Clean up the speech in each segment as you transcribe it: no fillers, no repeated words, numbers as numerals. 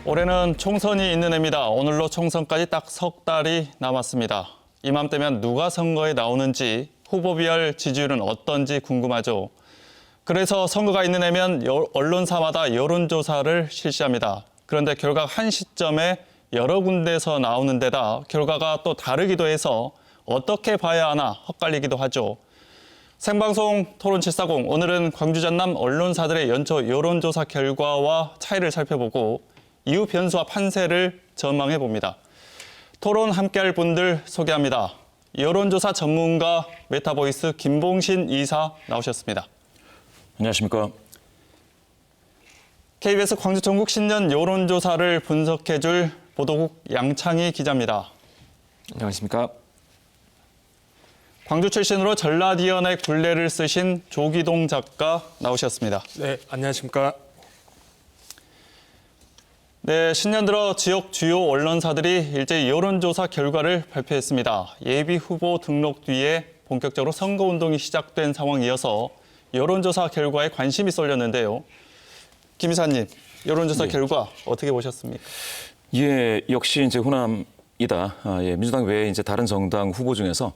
올해는 총선이 있는 해입니다. 오늘로 총선까지 딱 석 달이 남았습니다. 이맘때면 누가 선거에 나오는지 후보별 지지율은 어떤지 궁금하죠. 그래서 선거가 있는 해면 언론사마다 여론조사를 실시합니다. 그런데 결과가 한 시점에 여러 군데서 나오는 데다 결과가 또 다르기도 해서 어떻게 봐야 하나 헛갈리기도 하죠. 생방송 토론 740, 오늘은 광주 전남 언론사들의 연초 여론조사 결과와 차이를 살펴보고 이후 변수와 판세를 전망해 봅니다. 토론 함께할 분들 소개합니다. 여론조사 전문가 메타보이스 김봉신 이사 나오셨습니다. 안녕하십니까. KBS 광주 전국 신년 여론조사를 분석해줄 보도국 양창희 기자입니다. 안녕하십니까. 광주 출신으로 전라디언의 굴레를 쓰신 조기동 작가 나오셨습니다. 네, 안녕하십니까. 네, 신년 들어 지역 주요 언론사들이 일제히 여론조사 결과를 발표했습니다. 예비 후보 등록 뒤에 본격적으로 선거운동이 시작된 상황이어서 여론조사 결과에 관심이 쏠렸는데요. 김 이사님, 여론조사 결과 어떻게 보셨습니까? 예, 역시 이제 호남이다. 민주당 외에 이제 다른 정당 후보 중에서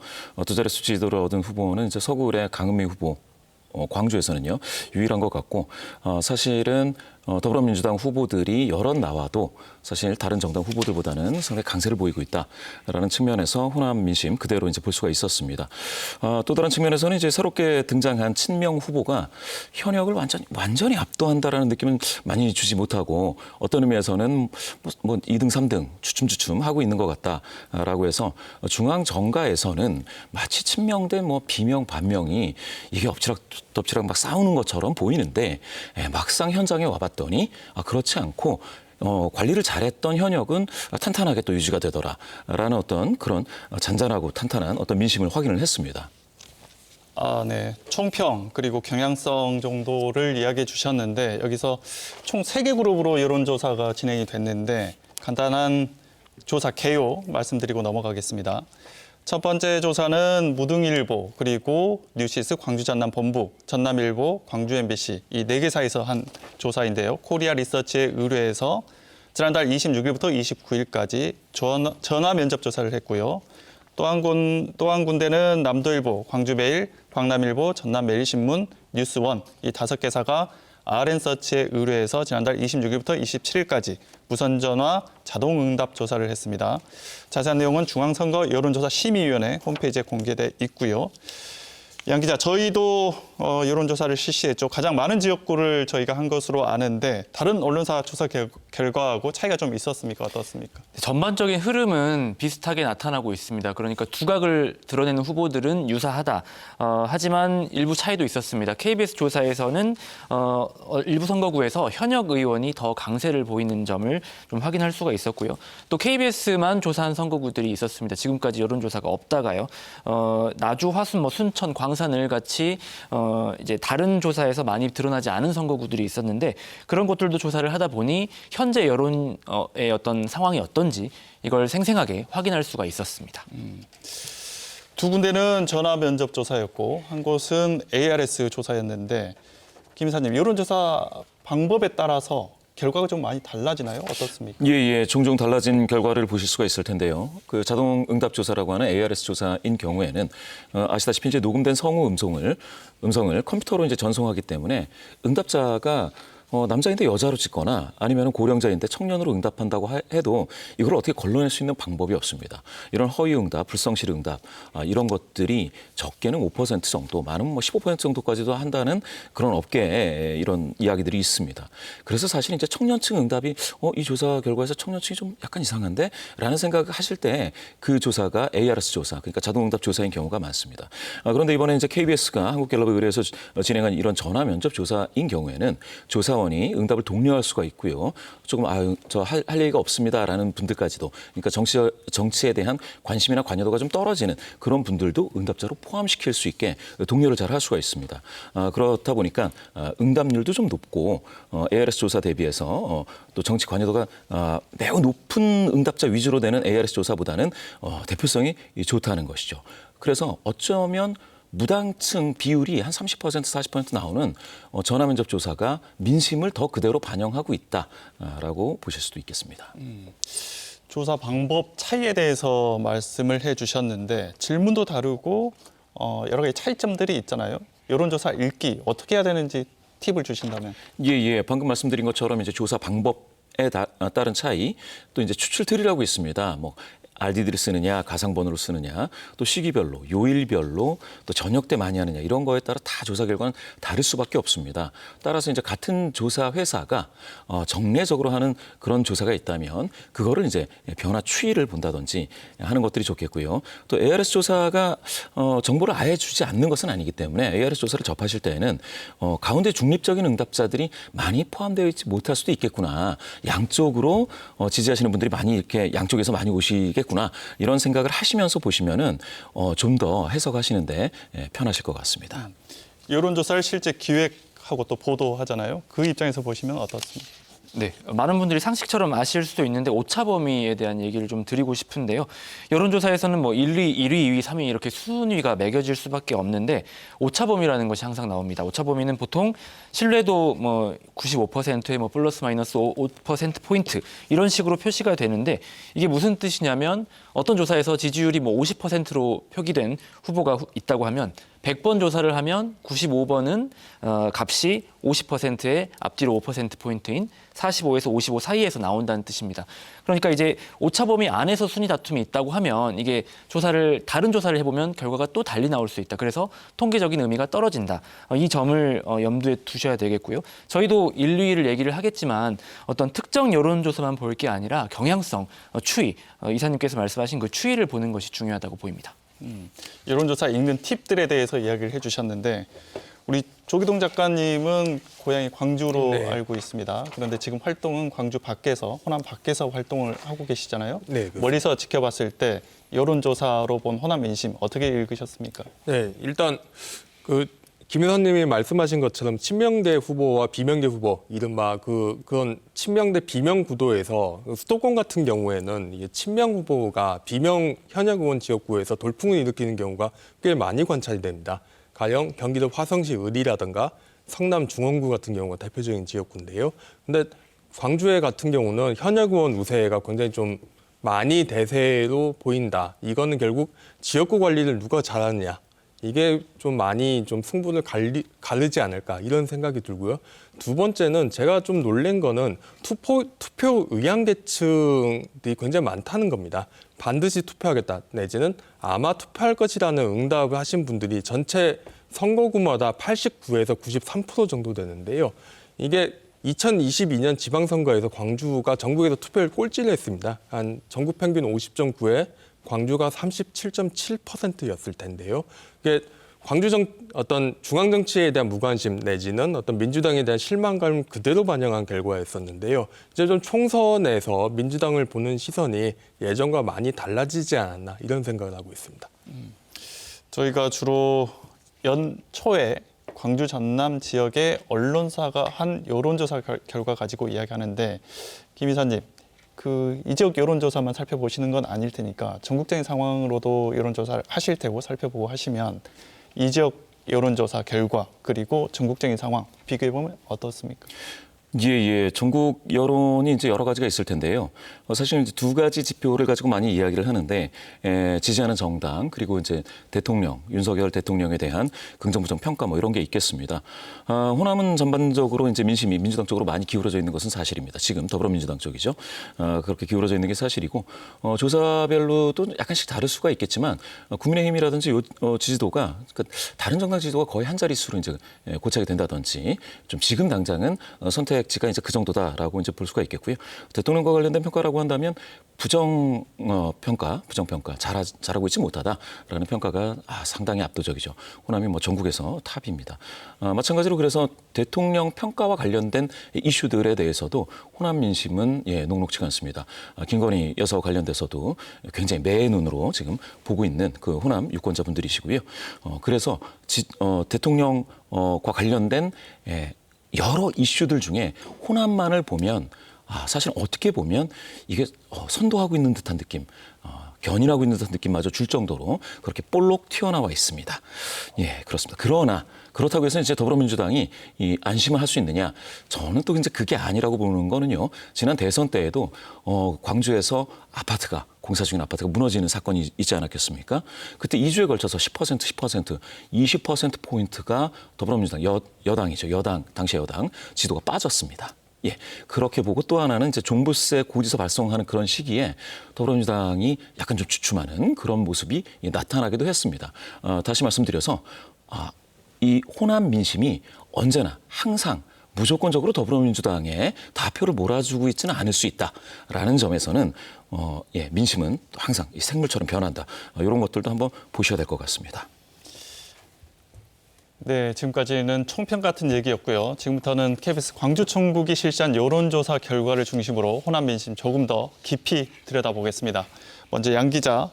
두 자릿수 지지도를 얻은 후보는 이제 서구의 강은미 후보. 광주에서는요 유일한 것 같고 사실은 더불어민주당 후보들이 여럿 나와도 사실 다른 정당 후보들보다는 상당히 강세를 보이고 있다라는 측면에서 호남 민심 그대로 이제 볼 수가 있었습니다. 또 다른 측면에서는 이제 새롭게 등장한 친명 후보가 현역을 완전히 압도한다라는 느낌은 많이 주지 못하고 어떤 의미에서는 뭐 2등, 3등 주춤주춤 하고 있는 것 같다라고 해서 중앙 정가에서는 마치 친명 대 뭐 비명, 반명이 이게 엎치락 막 싸우는 것처럼 보이는데 막상 현장에 와봤더니 그렇지 않고 관리를 잘했던 현역은 탄탄하게 또 유지가 되더라라는 어떤 그런 잔잔하고 탄탄한 어떤 민심을 확인을 했습니다. 네. 총평 그리고 경향성 정도를 이야기해 주셨는데 여기서 총 3개 그룹으로 여론조사가 진행이 됐는데 간단한 조사 개요 말씀드리고 넘어가겠습니다. 첫 번째 조사는 무등일보 그리고 뉴시스 광주 전남 본부, 전남일보, 광주 MBC 이 4개사에서 한 조사인데요. 코리아 리서치에 의뢰해서 지난달 26일부터 29일까지 전화 면접 조사를 했고요. 또 한 군데는 남도일보, 광주매일, 광남일보, 전남매일신문, 뉴스원 이 5개사가 RN서치에 의뢰해서 지난달 26일부터 27일까지 무선전화 자동응답 조사를 했습니다. 자세한 내용은 중앙선거 여론조사 심의위원회 홈페이지에 공개돼 있고요. 양 기자, 저희도 여론조사를 실시했죠. 가장 많은 지역구를 저희가 한 것으로 아는데 다른 언론사 조사 결과하고 차이가 좀 있었습니까? 어떻습니까? 전반적인 흐름은 비슷하게 나타나고 있습니다. 그러니까 두각을 드러내는 후보들은 유사하다. 하지만 일부 차이도 있었습니다. KBS 조사에서는 일부 선거구에서 현역 의원이 더 강세를 보이는 점을 좀 확인할 수가 있었고요. 또 KBS만 조사한 선거구들이 있었습니다. 지금까지 여론조사가 없다가요. 나주, 화순, 순천, 광산을 같이 이제 다른 조사에서 많이 드러나지 않은 선거구들이 있었는데 그런 것들도 조사를 하다 보니 현재 여론의 어떤 상황이 어떤지 이걸 생생하게 확인할 수가 있었습니다. 두 군데는 전화 면접 조사였고 한 곳은 ARS 조사였는데 김 이사님, 여론조사 방법에 따라서 결과가 좀 많이 달라지나요? 어떻습니까? 예, 종종 달라진 결과를 보실 수가 있을 텐데요. 그 자동 응답 조사라고 하는 ARS 조사인 경우에는 아시다시피 이제 녹음된 성우 음성을 컴퓨터로 이제 전송하기 때문에 응답자가 남자인데 여자로 찍거나 아니면 고령자인데 청년으로 응답한다고 해도 이걸 어떻게 걸러낼 수 있는 방법이 없습니다. 이런 허위 응답, 불성실 응답 이런 것들이 적게는 5% 정도, 많으면 뭐 15% 정도까지도 한다는 그런 업계에 이런 이야기들이 있습니다. 그래서 사실 이제 청년층 응답이 이 조사 결과에서 청년층이 좀 약간 이상한데? 라는 생각을 하실 때 그 조사가 ARS 조사, 그러니까 자동응답 조사인 경우가 많습니다. 그런데 이번에 이제 KBS가 한국갤럽에 의뢰해서 진행한 이런 전화 면접 조사인 경우에는 조사원이 응답을 독려할 수가 있고요. 조금 저 할 얘기가 없습니다라는 분들까지도, 그러니까 정치에 대한 관심이나 관여도가 좀 떨어지는 그런 분들도 응답자로 포함시킬 수 있게 독려를 잘 할 수가 있습니다. 그렇다 보니까 응답률도 좀 높고 ARS 조사 대비해서 또 정치 관여도가 매우 높은 응답자 위주로 되는 ARS 조사보다는 대표성이 좋다는 것이죠. 그래서 어쩌면 무당층 비율이 한 30% 40% 나오는 전화면접 조사가 민심을 더 그대로 반영하고 있다라고 보실 수도 있겠습니다. 조사 방법 차이에 대해서 말씀을 해주셨는데 질문도 다르고 여러 가지 차이점들이 있잖아요. 여론조사 읽기 어떻게 해야 되는지 팁을 주신다면. 예. 방금 말씀드린 것처럼 이제 조사 방법에 따른 차이, 또 이제 추출틀이라고 있습니다. 뭐 RDD를 쓰느냐, 가상번호를 쓰느냐, 또 시기별로, 요일별로, 또 저녁 때 많이 하느냐 이런 거에 따라 다 조사 결과는 다를 수밖에 없습니다. 따라서 이제 같은 조사 회사가 정례적으로 하는 그런 조사가 있다면 그거를 이제 변화 추이를 본다든지 하는 것들이 좋겠고요. 또 ARS 조사가 정보를 아예 주지 않는 것은 아니기 때문에 ARS 조사를 접하실 때에는 가운데 중립적인 응답자들이 많이 포함되어 있지 못할 수도 있겠구나. 양쪽으로 지지하시는 분들이 많이 이렇게 양쪽에서 많이 오시겠구나. 이런 생각을 하시면서 보시면은 좀 더 해석하시는데 편하실 것 같습니다. 여론조사를 실제 기획하고 또 보도하잖아요. 그 입장에서 보시면 어떻습니까? 네, 많은 분들이 상식처럼 아실 수도 있는데 오차 범위에 대한 얘기를 좀 드리고 싶은데요. 여론조사에서는 뭐 1위, 2위, 3위 이렇게 순위가 매겨질 수밖에 없는데 오차 범위라는 것이 항상 나옵니다. 오차 범위는 보통 신뢰도 뭐 95%에 뭐 플러스 마이너스 5% 포인트 이런 식으로 표시가 되는데 이게 무슨 뜻이냐면 어떤 조사에서 지지율이 뭐 50%로 표기된 후보가 있다고 하면 100번 조사를 하면 95번은 값이 50%의 앞뒤로 5%포인트인 45에서 55 사이에서 나온다는 뜻입니다. 그러니까 이제 오차 범위 안에서 순위 다툼이 있다고 하면 이게 다른 조사를 해보면 결과가 또 달리 나올 수 있다. 그래서 통계적인 의미가 떨어진다. 이 점을 염두에 두셔야 되겠고요. 저희도 1, 2위를 얘기를 하겠지만 어떤 특정 여론조사만 볼 게 아니라 경향성, 추이, 이사님께서 말씀하신 그 추이를 보는 것이 중요하다고 보입니다. 여론조사 읽는 팁들에 대해서 이야기를 해주셨는데 우리 조기동 작가님은 고향이 광주로 네. 알고 있습니다. 그런데 지금 활동은 광주 밖에서, 호남 밖에서 활동을 하고 계시잖아요. 네, 그렇습니다. 멀리서 지켜봤을 때 여론조사로 본 호남 민심 어떻게 읽으셨습니까? 네, 일단 김 의원님이 말씀하신 것처럼 친명대 후보와 비명대 후보, 이른바 그런 친명대 비명 구도에서 수도권 같은 경우에는 이게 친명 후보가 비명 현역 의원 지역구에서 돌풍을 일으키는 경우가 꽤 많이 관찰이 됩니다. 가령 경기도 화성시 을이라든가 성남 중원구 같은 경우가 대표적인 지역구인데요. 근데 광주에 같은 경우는 현역 의원 우세가 굉장히 좀 많이 대세로 보인다. 이거는 결국 지역구 관리를 누가 잘하느냐. 이게 좀 많이 좀 승부를 가르지 않을까 이런 생각이 들고요. 두 번째는 제가 좀 놀란 거는 투표 의향계층들이 굉장히 많다는 겁니다. 반드시 투표하겠다 내지는 아마 투표할 것이라는 응답을 하신 분들이 전체 선거구마다 89에서 93% 정도 되는데요. 이게 2022년 지방선거에서 광주가 전국에서 투표율 꼴찌를 했습니다. 한 전국 평균 50.9에 광주가 37.7%였을 텐데요. 이게 어떤 중앙 정치에 대한 무관심 내지는 어떤 민주당에 대한 실망감을 그대로 반영한 결과였었는데요. 이제 좀 총선에서 민주당을 보는 시선이 예전과 많이 달라지지 않았나 이런 생각을 하고 있습니다. 저희가 주로 연초에 광주 전남 지역의 언론사가 한 여론조사 결과 가지고 이야기하는데 김 이사님, 이 지역 여론조사만 살펴보시는 건 아닐 테니까 전국적인 상황으로도 여론조사를 하실 테고 살펴보고 하시면 이 지역 여론조사 결과 그리고 전국적인 상황 비교해보면 어떻습니까? 예. 전국 여론이 이제 여러 가지가 있을 텐데요. 사실 이제 두 가지 지표를 가지고 많이 이야기를 하는데, 지지하는 정당, 그리고 이제 대통령, 윤석열 대통령에 대한 긍정부정 평가 뭐 이런 게 있겠습니다. 호남은 전반적으로 이제 민심이 민주당 쪽으로 많이 기울어져 있는 것은 사실입니다. 지금 더불어민주당 쪽이죠. 그렇게 기울어져 있는 게 사실이고, 조사별로도 약간씩 다를 수가 있겠지만, 국민의힘이라든지 지지도가, 그러니까 다른 정당 지지도가 거의 한 자릿수로 이제 고착이 된다든지, 좀 지금 당장은 선택지가 이제 그 정도다라고 이제 볼 수가 있겠고요. 대통령과 관련된 평가라고 한다면 부정평가 잘하고 있지 못하다라는 평가가 상당히 압도적이죠. 호남이 뭐 전국에서 탑입니다. 마찬가지로 그래서 대통령 평가와 관련된 이슈들에 대해서도 호남 민심은 녹록지가 않습니다. 김건희 여사와 관련돼서도 굉장히 매의 눈으로 지금 보고 있는 그 호남 유권자분들이시고요. 그래서 대통령과 관련된 여러 이슈들 중에 호남만을 보면 사실 어떻게 보면 이게 선도하고 있는 듯한 느낌, 견인하고 있는 듯한 느낌마저 줄 정도로 그렇게 볼록 튀어나와 있습니다. 예, 그렇습니다. 그러나 그렇다고 해서 이제 더불어민주당이 이 안심을 할 수 있느냐? 저는 또 이제 그게 아니라고 보는 거는요. 지난 대선 때에도 광주에서 아파트가 공사 중인 아파트가 무너지는 사건이 있지 않았겠습니까? 그때 2주에 걸쳐서 10%, 20%포인트가 더불어민주당 여당이죠. 당시 여당 지도가 빠졌습니다. 예, 그렇게 보고 또 하나는 이제 종부세 고지서 발송하는 그런 시기에 더불어민주당이 약간 좀 주춤하는 그런 모습이 나타나기도 했습니다. 다시 말씀드려서 이 호남 민심이 언제나 항상 무조건적으로 더불어민주당에 다표를 몰아주고 있지는 않을 수 있다라는 점에서는 민심은 항상 이 생물처럼 변한다. 이런 것들도 한번 보셔야 될 것 같습니다. 네, 지금까지는 총평 같은 얘기였고요. 지금부터는 KBS 광주총국이 실시한 여론조사 결과를 중심으로 호남 민심 조금 더 깊이 들여다보겠습니다. 먼저 양 기자,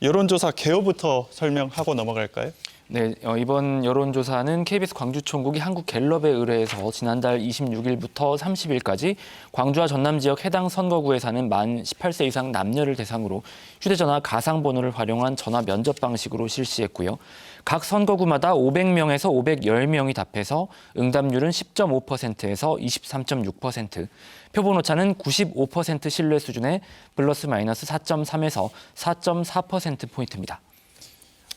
여론조사 개요부터 설명하고 넘어갈까요? 네, 이번 여론조사는 KBS 광주총국이 한국갤럽에 의뢰해서 지난달 26일부터 30일까지 광주와 전남 지역 해당 선거구에 사는 만 18세 이상 남녀를 대상으로 휴대전화 가상번호를 활용한 전화 면접 방식으로 실시했고요. 각 선거구마다 500명에서 510명이 답해서 응답률은 10.5%에서 23.6%, 표본 오차는 95% 신뢰 수준의 플러스 마이너스 4.3에서 4.4%포인트입니다.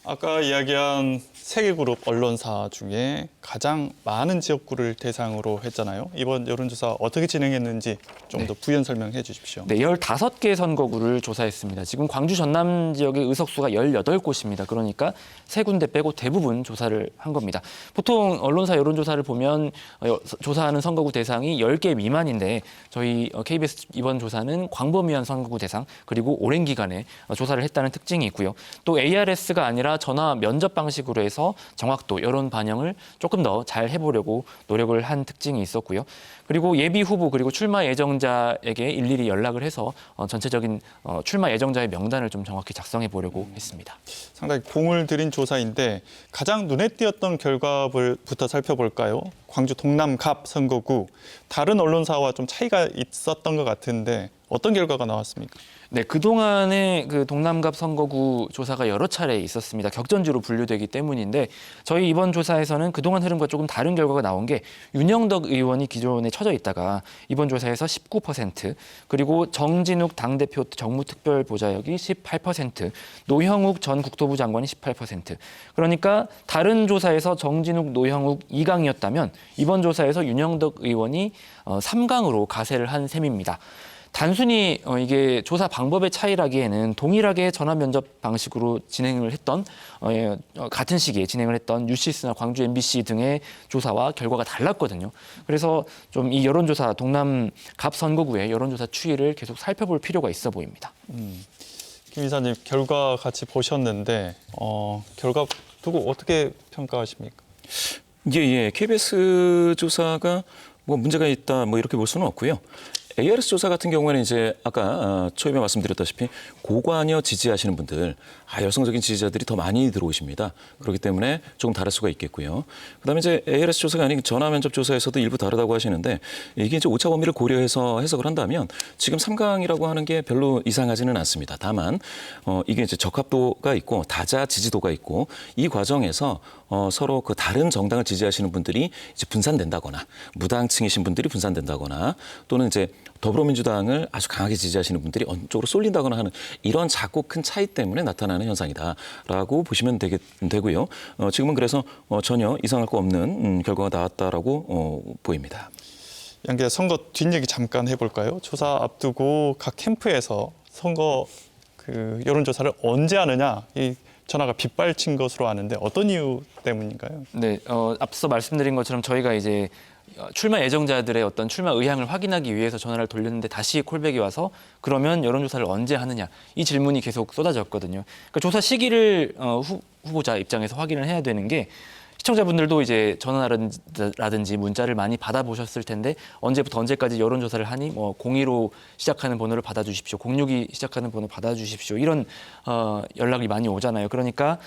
아까 이야기한 3개 그룹 언론사 중에 가장 많은 지역구를 대상으로 했잖아요. 이번 여론조사 어떻게 진행했는지 좀 더 부연 설명해 주십시오. 네, 15개 선거구를 조사했습니다. 지금 광주 전남 지역의 의석수가 18곳입니다. 그러니까 3군데 빼고 대부분 조사를 한 겁니다. 보통 언론사 여론조사를 보면 조사하는 선거구 대상이 10개 미만인데 저희 KBS 이번 조사는 광범위한 선거구 대상 그리고 오랜 기간에 조사를 했다는 특징이 있고요. 또 ARS가 아니라 전화 면접 방식으로 해서 정확도, 여론 반영을 조금 더 잘 해보려고 노력을 한 특징이 있었고요. 그리고 예비 후보 그리고 출마 예정자에게 일일이 연락을 해서 전체적인 출마 예정자의 명단을 좀 정확히 작성해 보려고 했습니다. 상당히 공을 들인 조사인데 가장 눈에 띄었던 결과부터 살펴볼까요? 광주 동남갑 선거구, 다른 언론사와 좀 차이가 있었던 것 같은데 어떤 결과가 나왔습니까? 네, 그동안에 그 동남갑 선거구 조사가 여러 차례 있었습니다. 격전지로 분류되기 때문인데 저희 이번 조사에서는 그동안 흐름과 조금 다른 결과가 나온 게 윤영덕 의원이 기존에 쳐져 있다가 이번 조사에서 19%, 그리고 정진욱 당대표 정무특별보좌역이 18%, 노형욱 전 국토부 장관이 18%. 그러니까 다른 조사에서 정진욱, 노형욱 2강이었다면 이번 조사에서 윤영덕 의원이 3강으로 가세를 한 셈입니다. 단순히 이게 조사 방법의 차이라기에는 동일하게 전화 면접 방식으로 진행을 했던 같은 시기에 진행을 했던 뉴시스나 광주 MBC 등의 조사와 결과가 달랐거든요. 그래서 좀 이 여론조사 동남 갑 선거구의 여론조사 추이를 계속 살펴볼 필요가 있어 보입니다. 김 이사님 결과 같이 보셨는데 결과 두고 어떻게 평가하십니까? 예. KBS 조사가 뭐 문제가 있다 뭐 이렇게 볼 수는 없고요. ARS 조사 같은 경우에는 이제 아까 초입에 말씀드렸다시피 고관여 지지하시는 분들, 여성적인 지지자들이 더 많이 들어오십니다. 그렇기 때문에 조금 다를 수가 있겠고요. 그다음에 이제 ARS 조사가 아닌 전화 면접 조사에서도 일부 다르다고 하시는데 이게 이제 오차 범위를 고려해서 해석을 한다면 지금 3강이라고 하는 게 별로 이상하지는 않습니다. 다만 이게 이제 적합도가 있고 다자 지지도가 있고 이 과정에서 서로 그 다른 정당을 지지하시는 분들이 이제 분산된다거나 무당층이신 분들이 분산된다거나 또는 이제 더불어민주당을 아주 강하게 지지하시는 분들이 어느 쪽으로 쏠린다거나 하는 이런 작고 큰 차이 때문에 나타나는 현상이다라고 보시면 되고요. 지금은 그래서 전혀 이상할 거 없는 결과가 나왔다라고 보입니다. 양 기자, 선거 뒷얘기 잠깐 해볼까요? 조사 앞두고 각 캠프에서 선거 여론조사를 언제 하느냐 이 전화가 빗발친 것으로 아는데 어떤 이유 때문인가요? 네, 앞서 말씀드린 것처럼 저희가 이제 출마 예정자들의 어떤 출마 의향을 확인하기 위해서 전화를 돌렸는데 다시 콜백이 와서 그러면 여론조사를 언제 하느냐 이 질문이 계속 쏟아졌거든요. 그러니까 조사 시기를 후보자 입장에서 확인을 해야 되는 게 시청자분들도 이제 전화라든지 문자를 많이 받아보셨을 텐데 언제부터 언제까지 여론조사를 하니 뭐 02로 시작하는 번호를 받아주십시오, 06이 시작하는 번호 받아주십시오 이런 연락이 많이 오잖아요. 그러니까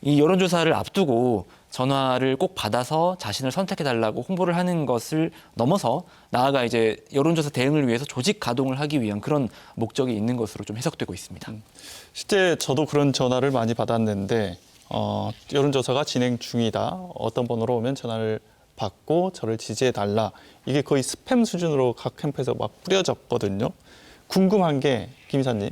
이 여론조사를 앞두고 전화를 꼭 받아서 자신을 선택해달라고 홍보를 하는 것을 넘어서 나아가 이제 여론조사 대응을 위해서 조직 가동을 하기 위한 그런 목적이 있는 것으로 좀 해석되고 있습니다. 실제 저도 그런 전화를 많이 받았는데 여론조사가 진행 중이다. 어떤 번호로 오면 전화를 받고 저를 지지해달라. 이게 거의 스팸 수준으로 각 캠프에서 막 뿌려졌거든요. 궁금한 게 김 이사님,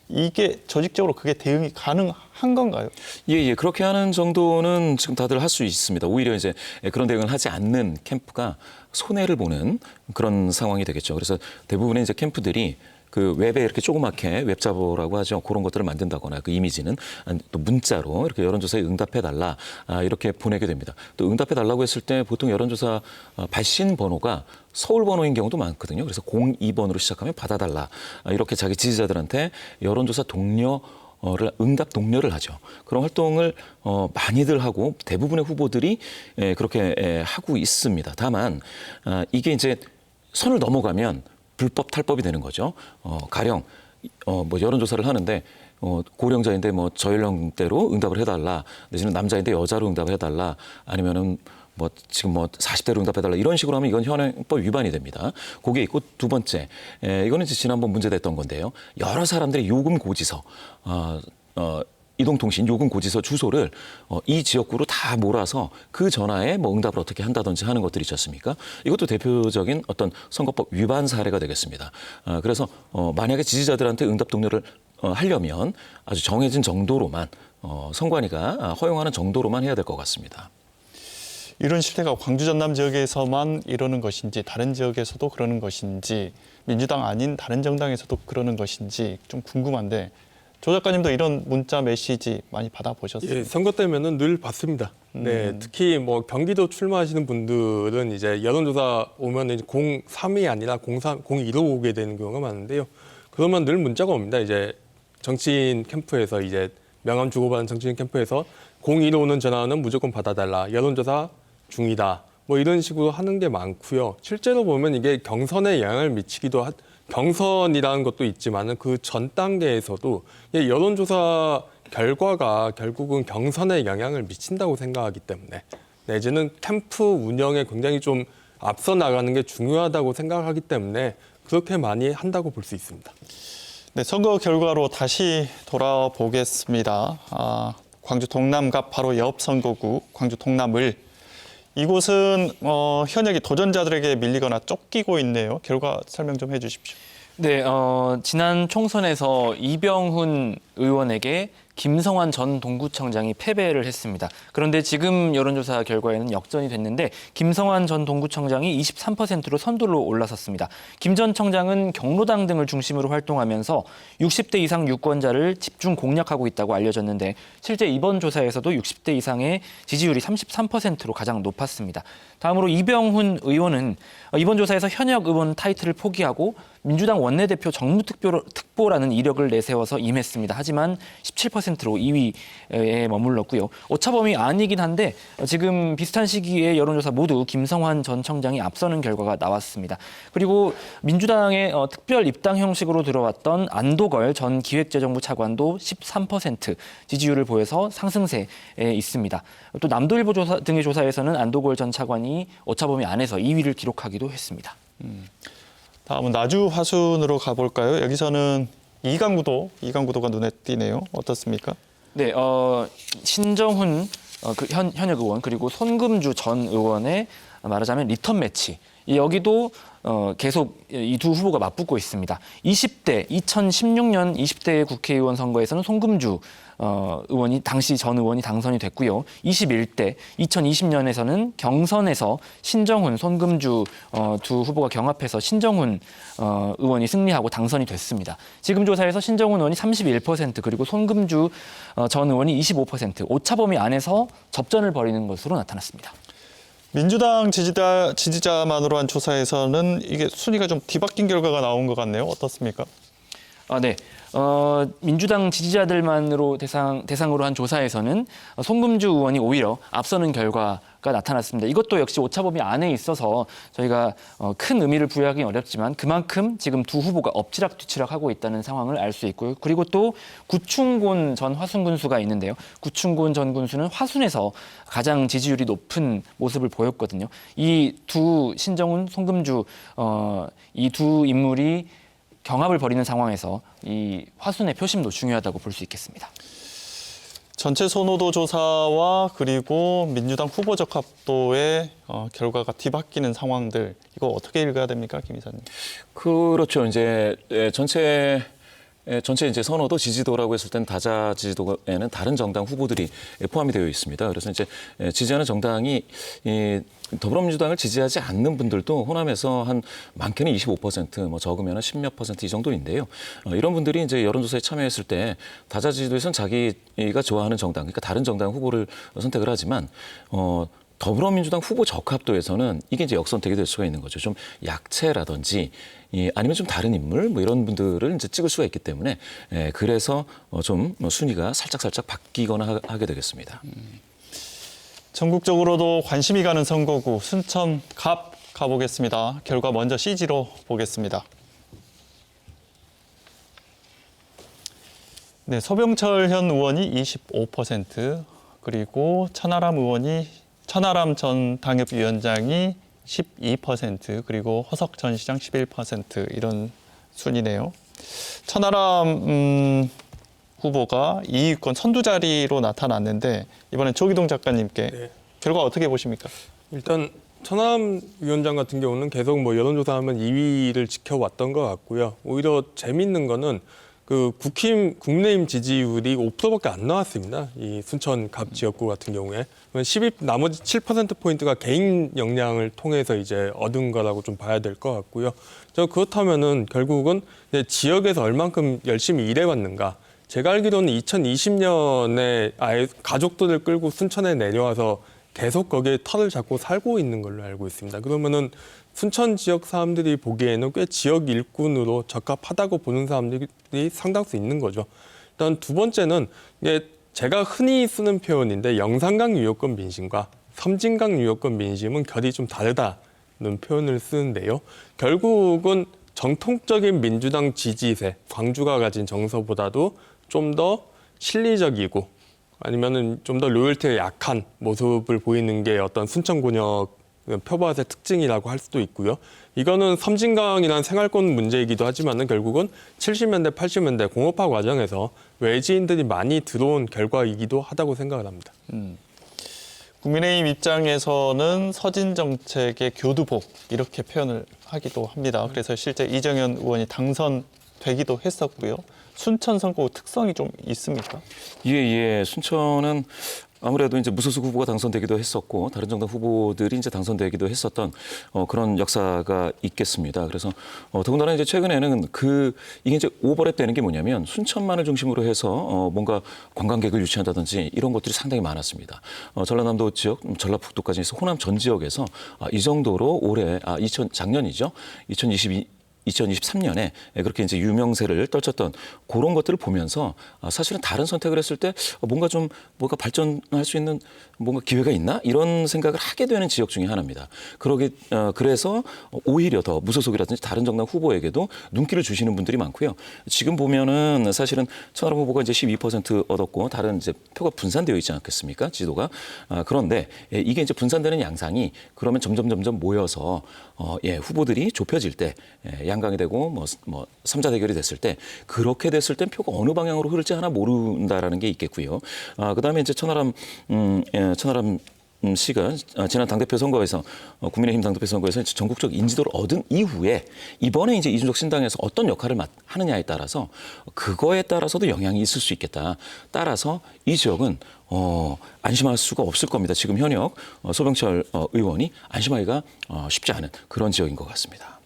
이게 조직적으로 그게 대응이 가능한 건가요? 예. 그렇게 하는 정도는 지금 다들 할 수 있습니다. 오히려 이제 그런 대응을 하지 않는 캠프가 손해를 보는 그런 상황이 되겠죠. 그래서 대부분의 이제 캠프들이 그 웹에 이렇게 조그맣게 웹자보라고 하죠. 그런 것들을 만든다거나 그 이미지는 또 문자로 이렇게 여론조사에 응답해달라 이렇게 보내게 됩니다. 또 응답해달라고 했을 때 보통 여론조사 발신 번호가 서울 번호인 경우도 많거든요. 그래서 02번으로 시작하면 받아달라 이렇게 자기 지지자들한테 여론조사 동료를 응답 독려를 하죠. 그런 활동을 많이들 하고 대부분의 후보들이 그렇게 하고 있습니다. 다만 이게 이제 선을 넘어가면 불법 탈법이 되는 거죠. 가령 뭐 여론조사를 하는데 고령자인데 뭐 저연령대로 응답을 해달라, 내지는 남자인데 여자로 응답을 해달라, 아니면은 뭐 지금 뭐 40대로 응답해달라 이런 식으로 하면 이건 현행법 위반이 됩니다. 그게 있고 두 번째, 이거는 이제 지난번 문제됐던 건데요. 여러 사람들의 요금 고지서, 이동통신 요금 고지서 주소를 이 지역구로 다 몰아서 그 전화에 뭐 응답을 어떻게 한다든지 하는 것들이 있지 않습니까? 이것도 대표적인 어떤 선거법 위반 사례가 되겠습니다. 그래서 만약에 지지자들한테 응답 독려를 하려면 아주 정해진 정도로만 선관위가 허용하는 정도로만 해야 될 것 같습니다. 이런 실태가 광주 전남 지역에서만 이러는 것인지 다른 지역에서도 그러는 것인지 민주당 아닌 다른 정당에서도 그러는 것인지 좀 궁금한데 조 작가님도 이런 문자 메시지 많이 받아보셨어요? 예, 선거 때면은 늘 받습니다. 네, 특히 뭐 경기도 출마하시는 분들은 이제 여론조사 오면은 03이 아니라 02로 오게 되는 경우가 많은데요. 그러면 늘 문자가 옵니다. 이제 정치인 캠프에서 이제 명함 주고받은 정치인 캠프에서 02로 오는 전화는 무조건 받아달라. 여론조사 중이다. 뭐 이런 식으로 하는 게 많고요. 실제로 보면 이게 경선에 영향을 미치기도 경선이라는 것도 있지만은 그 전 단계에서도 여론조사 결과가 결국은 경선에 영향을 미친다고 생각하기 때문에 내지는 캠프 운영에 굉장히 좀 앞서 나가는 게 중요하다고 생각하기 때문에 그렇게 많이 한다고 볼 수 있습니다. 네, 선거 결과로 다시 돌아보겠습니다. 광주 동남갑 바로 옆 선거구 광주 동남을 이곳은 현역이 도전자들에게 밀리거나 쫓기고 있네요. 결과 설명 좀 해주십시오. 네, 지난 총선에서 이병훈 의원에게 김성환 전 동구청장이 패배를 했습니다. 그런데 지금 여론조사 결과에는 역전이 됐는데 김성환 전 동구청장이 23%로 선두로 올라섰습니다. 김 전 청장은 경로당 등을 중심으로 활동하면서 60대 이상 유권자를 집중 공략하고 있다고 알려졌는데 실제 이번 조사에서도 60대 이상의 지지율이 33%로 가장 높았습니다. 다음으로 이병훈 의원은 이번 조사에서 현역 의원 타이틀을 포기하고 민주당 원내대표 정무특보라는 이력을 내세워서 임했습니다. 하지만 17%로 2위에 머물렀고요. 오차범위 아니긴 한데 지금 비슷한 시기에 여론조사 모두 김성환 전 청장이 앞서는 결과가 나왔습니다. 그리고 민주당의 특별 입당 형식으로 들어왔던 안도걸 전 기획재정부 차관도 13% 지지율을 보여서 상승세에 있습니다. 또 남도일보 등의 조사에서는 안도걸 전 차관이 오차범위 안에서 2위를 기록하기도 했습니다. 다음은 나주 화순으로 가볼까요? 여기서는 이강구도가 눈에 띄네요. 어떻습니까? 네, 신정훈 현역 의원 그리고 손금주 전 의원의 말하자면 리턴 매치. 여기도 계속 이 두 후보가 맞붙고 있습니다. 2016년 20대 국회의원 선거에서는 손금주 의원이 당시 전 의원이 당선이 됐고요. 21대 2020년에서는 경선에서 신정훈, 손금주 두 후보가 경합해서 신정훈 의원이 승리하고 당선이 됐습니다. 지금 조사에서 신정훈 의원이 31% 그리고 손금주 전 의원이 25% 오차범위 안에서 접전을 벌이는 것으로 나타났습니다. 민주당 지지자만으로 한 조사에서는 이게 순위가 좀 뒤바뀐 결과가 나온 것 같네요. 어떻습니까? 네. 민주당 지지자들만으로 대상으로 한 조사에서는 손금주 의원이 오히려 앞서는 결과가 나타났습니다. 이것도 역시 오차범위 안에 있어서 저희가 큰 의미를 부여하기는 어렵지만 그만큼 지금 두 후보가 엎치락뒤치락하고 있다는 상황을 알 수 있고요. 그리고 또 구충곤 전 화순 군수가 있는데요. 구충곤 전 군수는 화순에서 가장 지지율이 높은 모습을 보였거든요. 이 두 신정훈, 송금주 이 두 인물이 경합을 벌이는 상황에서 이 화순의 표심도 중요하다고 볼 수 있겠습니다. 전체 선호도 조사와 그리고 민주당 후보 적합도의 결과가 뒤바뀌는 상황들, 이거 어떻게 읽어야 됩니까, 김 이사님? 그렇죠. 이제 전체 이제 선호도 지지도라고 했을 때는 다자 지지도에는 다른 정당 후보들이 포함이 되어 있습니다. 그래서 이제 지지하는 정당이 더불어민주당을 지지하지 않는 분들도 호남에서 한 많게는 25%, 뭐 적으면 10몇 % 이 정도인데요. 이런 분들이 이제 여론조사에 참여했을 때 다자 지지도에서는 자기가 좋아하는 정당, 그러니까 다른 정당 후보를 선택을 하지만 더불어민주당 후보 적합도에서는 이게 이제 역선택이 될 수가 있는 거죠. 좀 약체라든지 아니면 좀 다른 인물 뭐 이런 분들을 이제 찍을 수가 있기 때문에 그래서 좀 순위가 살짝 바뀌거나 하게 되겠습니다. 전국적으로도 관심이 가는 선거구 순천 갑 가보겠습니다. 결과 먼저 CG로 보겠습니다. 네, 서병철 현 의원이 25%, 그리고 천하람 전 당협위원장이 12%, 그리고 허석 전 시장 11% 이런 순이네요. 천하람 후보가 2위권 선두 자리로 나타났는데 이번엔 조기동 작가님께 네. 결과 어떻게 보십니까? 일단 천하람 위원장 같은 경우는 계속 뭐 여론조사하면 2위를 지켜왔던 것 같고요. 오히려 재밌는 거는 그 국민의힘 지지율이 5%밖에 안 나왔습니다. 이 순천 갑 지역구 같은 경우에 나머지 7%포인트가 개인 역량을 통해서 이제 얻은 거라고 좀 봐야 될 것 같고요. 그렇다면은 결국은 지역에서 얼만큼 열심히 일해왔는가. 제가 알기로는 2020년에 아예 가족들을 끌고 순천에 내려와서 계속 거기에 터를 잡고 살고 있는 걸로 알고 있습니다. 그러면은 순천 지역 사람들이 보기에는 꽤 지역 일꾼으로 적합하다고 보는 사람들이 상당수 있는 거죠. 일단 두 번째는 제가 흔히 쓰는 표현인데 영산강 유효권 민심과 섬진강 유효권 민심은 결이 좀 다르다는 표현을 쓰는데요. 결국은 정통적인 민주당 지지세, 광주가 가진 정서보다도 좀 더 실리적이고 아니면은 좀 더 로열티가 약한 모습을 보이는 게 어떤 순천곤역 표밭의 특징이라고 할 수도 있고요. 이거는 섬진강이라는 생활권 문제이기도 하지만은 결국은 70년대, 80년대 공업화 과정에서 외지인들이 많이 들어온 결과이기도 하다고 생각을 합니다. 국민의힘 입장에서는 서진 정책의 교두복 이렇게 표현을 하기도 합니다. 그래서 실제 이정현 의원이 당선되기도 했었고요. 순천 선거 특성이 좀 있습니까? 예. 순천은 아무래도 이제 무소속 후보가 당선되기도 했었고 다른 정당 후보들이 이제 당선되기도 했었던 그런 역사가 있겠습니다. 그래서 더군다나 이제 최근에는 이게 이제 오버랩되는 게 뭐냐면 순천만을 중심으로 해서 뭔가 관광객을 유치한다든지 이런 것들이 상당히 많았습니다. 전라남도 지역, 전라북도까지 해서 호남 전 지역에서 이 정도로 올해 작년이죠. 2023년에 그렇게 이제 유명세를 떨쳤던 그런 것들을 보면서 사실은 다른 선택을 했을 때 뭔가 발전할 수 있는 뭔가 기회가 있나 이런 생각을 하게 되는 지역 중에 하나입니다. 그래서 오히려 더 무소속이라든지 다른 정당 후보에게도 눈길을 주시는 분들이 많고요. 지금 보면은 사실은 천하람 후보가 이제 12% 얻었고 다른 이제 표가 분산되어 있지 않겠습니까? 지도가 그런데 이게 이제 분산되는 양상이 그러면 점점 모여서 후보들이 좁혀질 때 양강이 되고 뭐 3자 대결이 됐을 때 그렇게 됐을 땐 표가 어느 방향으로 흐를지 하나 모른다라는 게 있겠고요. 그다음에 이제 천하람 씨가 지난 당대표 선거에서 국민의힘 당대표 선거에서 전국적 인지도를 얻은 이후에 이번에 이제 이준석 신당에서 어떤 역할을 하느냐에 따라서 그거에 따라서도 영향이 있을 수 있겠다. 따라서 이 지역은 안심할 수가 없을 겁니다. 지금 현역 소병철 의원이 안심하기가 쉽지 않은 그런 지역인 것 같습니다.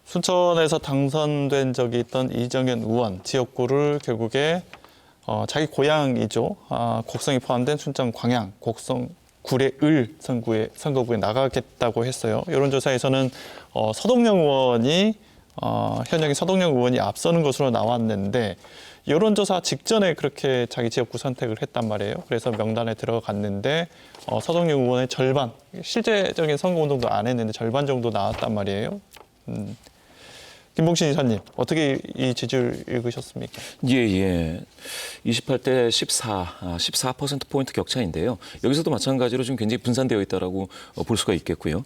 순천에서 당선된 적이 있던 이정현 의원 지역구를 결국에 자기 고향이죠. 곡성이 포함된 순천 광양, 곡성 구례을 선거구에 나가겠다고 했어요. 여론조사에서는 서동영 의원이 현역인 서동영 의원이 앞서는 것으로 나왔는데 여론조사 직전에 그렇게 자기 지역구 선택을 했단 말이에요. 그래서 명단에 들어갔는데 서동영 의원의 절반, 실제적인 선거운동도 안 했는데 절반 정도 나왔단 말이에요. 김봉신 이사님, 어떻게 이 지지율 읽으셨습니까? 예. 28대 14%포인트 격차인데요. 여기서도 마찬가지로 좀 굉장히 분산되어 있다라고 볼 수가 있겠고요.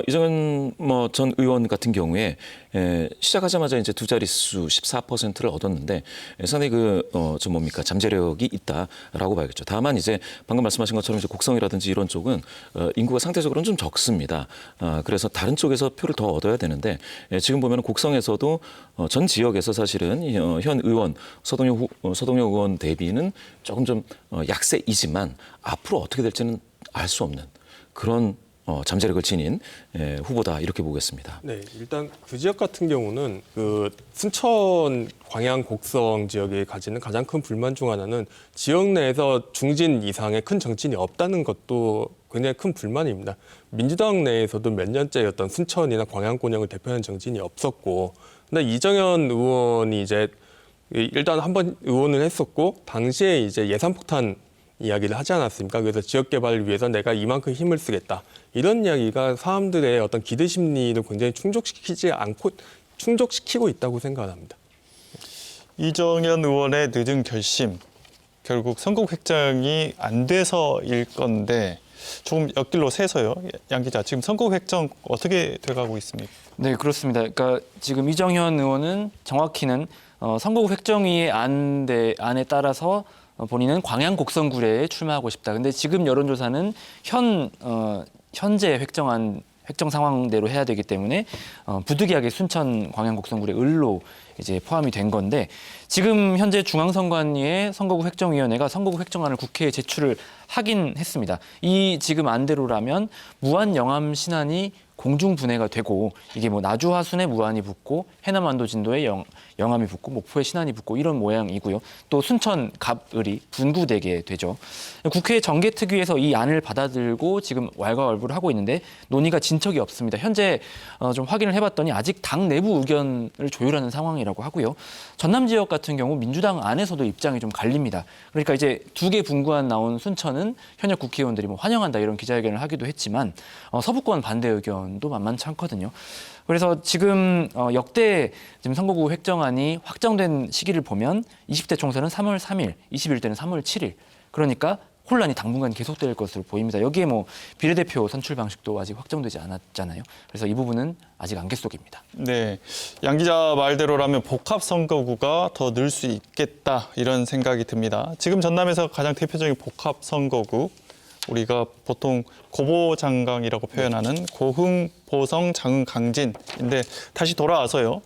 이정은 전 의원 같은 경우에 시작하자마자 이제 두 자릿수 14%를 얻었는데 상당히 잠재력이 있다라고 봐야겠죠. 다만 이제 방금 말씀하신 것처럼 이제 곡성이라든지 이런 쪽은 인구가 상대적으로는 좀 적습니다. 그래서 다른 쪽에서 표를 더 얻어야 되는데 지금 보면 곡성에서도 전 지역에서 사실은 현 의원 서동영 의원 대비는 조금 좀 약세이지만 앞으로 어떻게 될지는 알 수 없는 그런 잠재력을 지닌 후보다 이렇게 보겠습니다. 네, 일단 그 지역 같은 경우는 그 순천, 광양, 곡성 지역에 가지는 가장 큰 불만 중 하나는 지역 내에서 중진 이상의 큰 정치인이 없다는 것도 굉장히 큰 불만입니다. 민주당 내에서도 몇 년째 어떤 순천이나 광양권역을 대표하는 정치인이 없었고, 근데 이정현 의원이 이제 일단 한번 의원을 했었고 당시에 이제 예산폭탄 이야기를 하지 않았습니까? 그래서 지역 개발을 위해서 내가 이만큼 힘을 쓰겠다. 이런 이야기가 사람들의 어떤 기대 심리를 굉장히 충족시키고 있다고 생각합니다. 이정현 의원의 늦은 결심, 결국 선거구 획정이 안 돼서일 건데 조금 옆길로 새서요. 양 기자, 지금 선거구 획정 어떻게 돼가고 있습니까? 네, 그렇습니다. 그러니까 지금 이정현 의원은 정확히는 선거구 획정위의 안에 따라서 본인은 광양 곡성구례에 출마하고 싶다. 근데 지금 여론조사는 현재 획정 상황대로 해야 되기 때문에 부득이하게 순천 광양 곡성구례 을로 이제 포함이 된 건데 지금 현재 중앙선관위의 선거구 획정위원회가 선거구 획정안을 국회에 제출을 하긴 했습니다. 이 지금 안대로라면 무한 영암 신안이 공중 분해가 되고 이게 나주 화순에 무안이 붙고 해남 완도 진도에 영암이 붙고 목포에 신안이 붙고 이런 모양이고요. 또 순천 갑을이 분구되게 되죠. 국회 정개특위에서 이 안을 받아들고 지금 왈가왈부를 하고 있는데 논의가 진척이 없습니다. 현재 좀 확인을 해봤더니 아직 당 내부 의견을 조율하는 상황이라고 하고요. 전남 지역 같은 경우 민주당 안에서도 입장이 좀 갈립니다. 그러니까 이제 두 개 분구안 나온 순천은 현역 국회의원들이 환영한다 이런 기자회견을 하기도 했지만 서부권 반대 의견도 만만치 않거든요. 그래서 지금 역대 지금 선거구 획정안이 확정된 시기를 보면 20대 총선은 3월 3일, 21대는 3월 7일. 그러니까 혼란이 당분간 계속될 것으로 보입니다. 여기에 비례대표 선출 방식도 아직 확정되지 않았잖아요. 그래서 이 부분은 아직 안개 속입니다. 네, 양 기자 말대로라면 복합 선거구가 더 늘 수 있겠다 이런 생각이 듭니다. 지금 전남에서 가장 대표적인 복합 선거구 우리가 보통 고보장강이라고 표현하는 고흥, 보성, 장흥, 강진인데 다시 돌아와서요.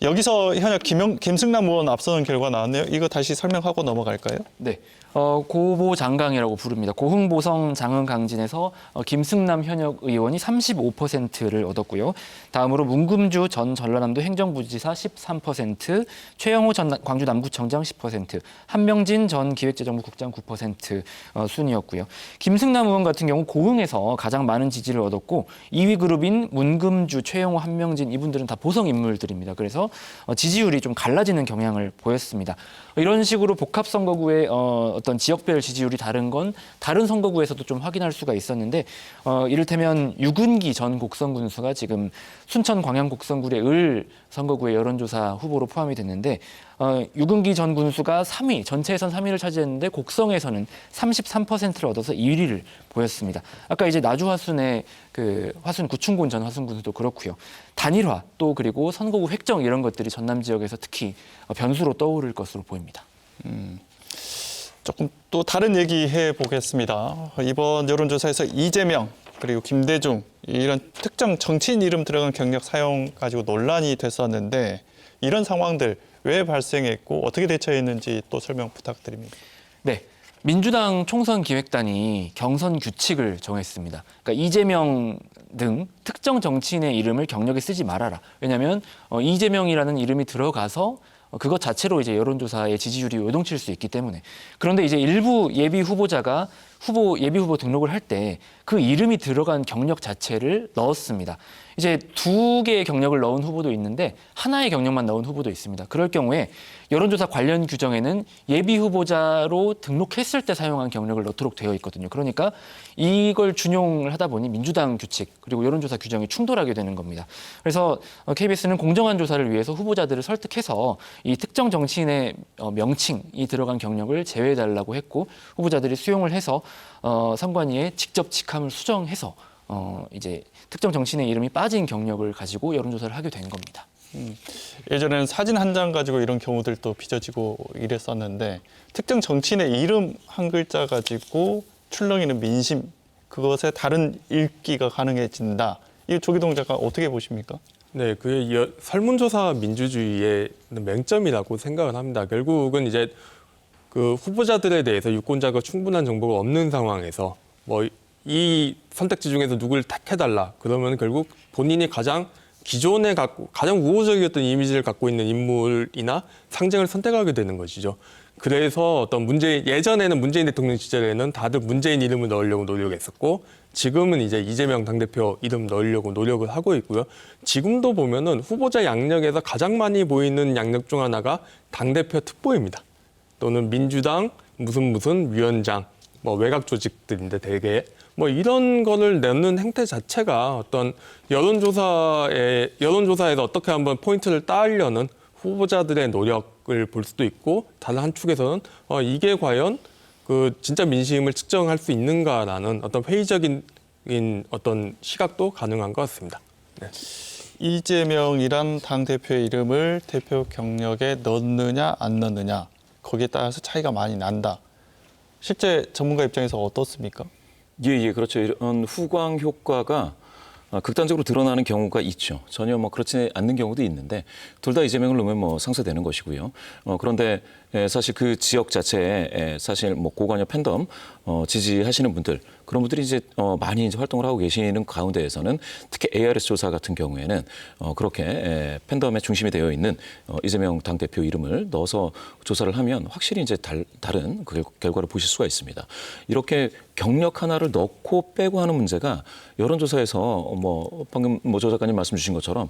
여기서 현역 김승남 의원 앞서는 결과 나왔네요. 이거 다시 설명하고 넘어갈까요? 네. 고보장강이라고 부릅니다. 고흥, 보성, 장흥, 강진에서 김승남 현역 의원이 35%를 얻었고요. 다음으로 문금주 전 전라남도 행정부지사 13%, 최영호 전 광주 남구청장 10%, 한명진 전 기획재정부 국장 9% 순이었고요. 김승남 의원 같은 경우 고흥에서 가장 많은 지지를 얻었고 2위 그룹인 문금주, 최영호, 한명진 이분들은 다 보성 인물들입니다. 그래서 지지율이 좀 갈라지는 경향을 보였습니다. 이런 식으로 복합 선거구의 어떤 지역별 지지율이 다른 건 다른 선거구에서도 좀 확인할 수가 있었는데 이를테면 유근기 전 곡성군수가 지금 순천 광양 곡성구의 을 선거구의 여론조사 후보로 포함이 됐는데 유근기 전 군수가 3위, 전체에선 3위를 차지했는데 곡성에서는 33%를 얻어서 1위를 보였습니다. 아까 이제 나주 화순의 화순 구충군 전 화순 군수도 그렇고요. 단일화 또 그리고 선거구 획정 이런 것들이 전남 지역에서 특히 변수로 떠오를 것으로 보입니다. 조금 또 다른 얘기 해보겠습니다. 이번 여론조사에서 이재명 그리고 김대중 이런 특정 정치인 이름 들어간 경력 사용 가지고 논란이 됐었는데 이런 상황들 왜 발생했고 어떻게 대처했는지 또 설명 부탁드립니다. 네. 민주당 총선 기획단이 경선 규칙을 정했습니다. 그러니까 이재명 등 특정 정치인의 이름을 경력에 쓰지 말아라. 왜냐하면 이재명이라는 이름이 들어가서 그것 자체로 이제 여론조사의 지지율이 요동칠 수 있기 때문에. 그런데 이제 일부 예비 후보자가 예비 후보 등록을 할 때 그 이름이 들어간 경력 자체를 넣었습니다. 이제 2개의 경력을 넣은 후보도 있는데 하나의 경력만 넣은 후보도 있습니다. 그럴 경우에 여론조사 관련 규정에는 예비 후보자로 등록했을 때 사용한 경력을 넣도록 되어 있거든요. 그러니까 이걸 준용을 하다 보니 민주당 규칙 그리고 여론조사 규정이 충돌하게 되는 겁니다. 그래서 KBS는 공정한 조사를 위해서 후보자들을 설득해서 이 특정 정치인의 명칭이 들어간 경력을 제외해달라고 했고 후보자들이 수용을 해서 선관위에 직접 직함을 수정해서 이제 특정 정치인의 이름이 빠진 경력을 가지고 여론조사를 하게 된 겁니다. 예전에는 사진 한 장 가지고 이런 경우들도 빚어지고 이랬었는데 특정 정치인의 이름 한 글자 가지고 출렁이는 민심 그것에 다른 읽기가 가능해진다. 이 조기동 작가 어떻게 보십니까? 네, 그게 설문조사 민주주의의 맹점이라고 생각을 합니다. 결국은 이제 그 후보자들에 대해서 유권자가 충분한 정보가 없는 상황에서 뭐 이 선택지 중에서 누구를 택해달라 그러면 결국 본인이 가장 기존에 가장 우호적이었던 이미지를 갖고 있는 인물이나 상징을 선택하게 되는 것이죠. 그래서 어떤 예전에는 문재인 대통령 시절에는 다들 문재인 이름을 넣으려고 노력했었고 지금은 이제 이재명 당대표 이름 넣으려고 노력을 하고 있고요. 지금도 보면은 후보자 양력에서 가장 많이 보이는 양력 중 하나가 당대표 특보입니다. 또는 민주당 무슨 위원장, 뭐 외곽 조직들인데 대개 뭐 이런 거를 내는 행태 자체가 어떤 여론조사에서 어떻게 한번 포인트를 따려는 후보자들의 노력을 볼 수도 있고 다른 한 축에서는 이게 과연 그 진짜 민심을 측정할 수 있는가라는 어떤 회의적인 어떤 시각도 가능한 것 같습니다. 네. 이재명이란 당대표의 이름을 대표 경력에 넣느냐 안 넣느냐 거기에 따라서 차이가 많이 난다. 실제 전문가 입장에서 어떻습니까? 예, 그렇죠. 이런 후광 효과가 극단적으로 드러나는 경우가 있죠. 전혀 뭐 그렇지 않는 경우도 있는데 둘 다 이재명을 넣으면 뭐 상쇄되는 것이고요. 그런데 사실 그 지역 자체에 사실 뭐 고관여 팬덤 지지하시는 분들 그런 분들이 이제 많이 이제 활동을 하고 계시는 가운데에서는 특히 ARS 조사 같은 경우에는 그렇게 팬덤의 중심이 되어 있는 이재명 당대표 이름을 넣어서 조사를 하면 확실히 이제 다른 그 결과를 보실 수가 있습니다. 이렇게 경력 하나를 넣고 빼고 하는 문제가 여론조사에서 뭐 방금 조 작가님 말씀 주신 것처럼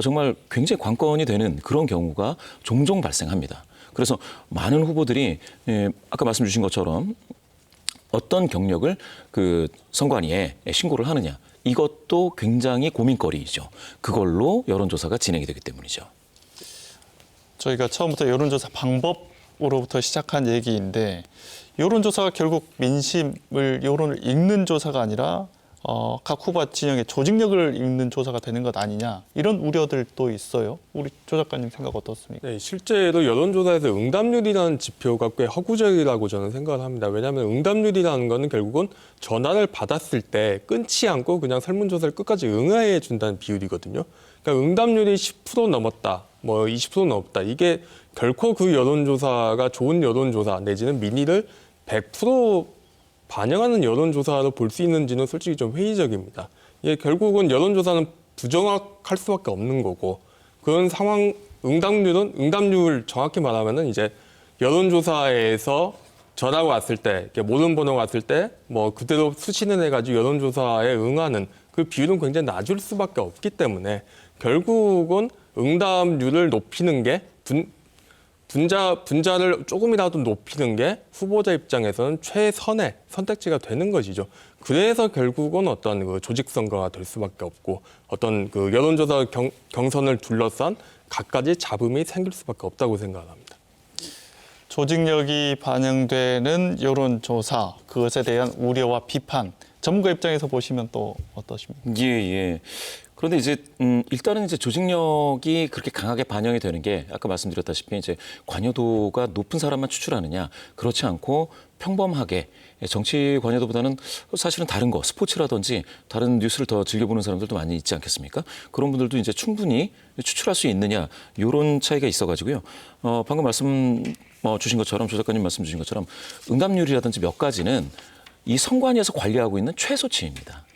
정말 굉장히 관건이 되는 그런 경우가 종종 발생합니다. 그래서 많은 후보들이 아까 말씀 주신 것처럼 어떤 경력을 그 선관위에 신고를 하느냐 이것도 굉장히 고민거리이죠. 그걸로 여론조사가 진행이 되기 때문이죠. 저희가 처음부터 여론조사 방법으로부터 시작한 얘기인데 여론조사가 결국 여론을 읽는 조사가 아니라 각 후보 진영의 조직력을 읽는 조사가 되는 것 아니냐 이런 우려들도 있어요. 우리 조 작가님 생각 어떻습니까? 네, 실제로 여론조사에서 응답률이라는 지표가 꽤 허구적이라고 저는 생각을 합니다. 왜냐하면 응답률이라는 거는 결국은 전화를 받았을 때 끊지 않고 그냥 설문조사를 끝까지 응해해 준다는 비율이거든요. 그러니까 응답률이 10% 넘었다, 뭐 20% 넘었다. 이게 결코 그 여론조사가 좋은 여론조사 내지는 민의를 100% 반영하는 여론조사로 볼 수 있는지는 솔직히 좀 회의적입니다. 이게 결국은 여론조사는 부정확할 수밖에 없는 거고 그런 상황 응답률 정확히 말하면은 이제 여론조사에서 전화가 왔을 때 이렇게 모든 번호가 왔을 때 뭐 그대로 수신을 해가지고 여론조사에 응하는 그 비율은 굉장히 낮을 수밖에 없기 때문에 결국은 응답률을 높이는 게 분자를 조금이라도 높이는 게 후보자 입장에서는 최선의 선택지가 되는 것이죠. 그래서 결국은 어떤 그 조직 선거가 될 수밖에 없고 어떤 그 여론조사 경선을 둘러싼 갖가지 잡음이 생길 수밖에 없다고 생각합니다. 조직력이 반영되는 여론조사 그것에 대한 우려와 비판 전문가 입장에서 보시면 또 어떠십니까? 예. 그런데 이제 일단은 이제 조직력이 그렇게 강하게 반영이 되는 게 아까 말씀드렸다시피 이제 관여도가 높은 사람만 추출하느냐 그렇지 않고 평범하게 정치 관여도보다는 사실은 다른 거 스포츠라든지 다른 뉴스를 더 즐겨보는 사람들도 많이 있지 않겠습니까? 그런 분들도 이제 충분히 추출할 수 있느냐 이런 차이가 있어가지고요. 방금 말씀 주신 것처럼 조 작가님 말씀 주신 것처럼 응답률이라든지 몇 가지는 이 선관위에서 관리하고 있는 최소치입니다.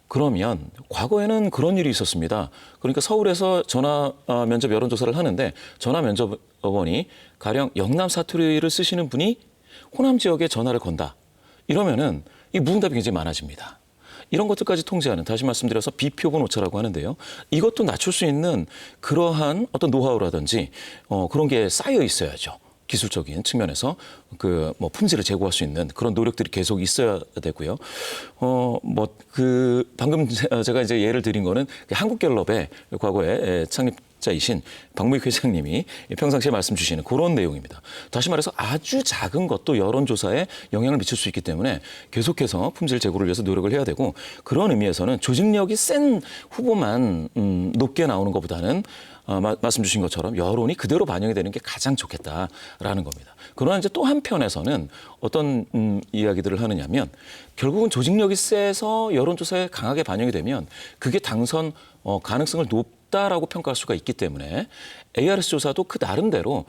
그러면 과거에는 그런 일이 있었습니다. 그러니까 서울에서 전화 면접 여론조사를 하는데 전화 면접원이 가령 영남 사투리를 쓰시는 분이 호남 지역에 전화를 건다. 이러면은 이 무응답이 굉장히 많아집니다. 이런 것들까지 통제하는, 다시 말씀드려서 비표본 오차라고 하는데요. 이것도 낮출 수 있는 그러한 어떤 노하우라든지 그런 게 쌓여 있어야죠. 기술적인 측면에서 그 뭐 품질을 제고할 수 있는 그런 노력들이 계속 있어야 되고요. 방금 제가 이제 예를 드린 거는 한국갤럽의 과거에 창립자이신 박무익 회장님이 평상시에 말씀 주시는 그런 내용입니다. 다시 말해서 아주 작은 것도 여론조사에 영향을 미칠 수 있기 때문에 계속해서 품질 제고를 위해서 노력을 해야 되고, 그런 의미에서는 조직력이 센 후보만 높게 나오는 것보다는 말씀 주신 것처럼 여론이 그대로 반영이 되는 게 가장 좋겠다라는 겁니다. 그러나 이제 또 한편에서는 어떤 이야기들을 하느냐면, 결국은 조직력이 세서 여론조사에 강하게 반영이 되면 그게 당선 가능성을 높다라고 평가할 수가 있기 때문에 ARS 조사도 그 나름대로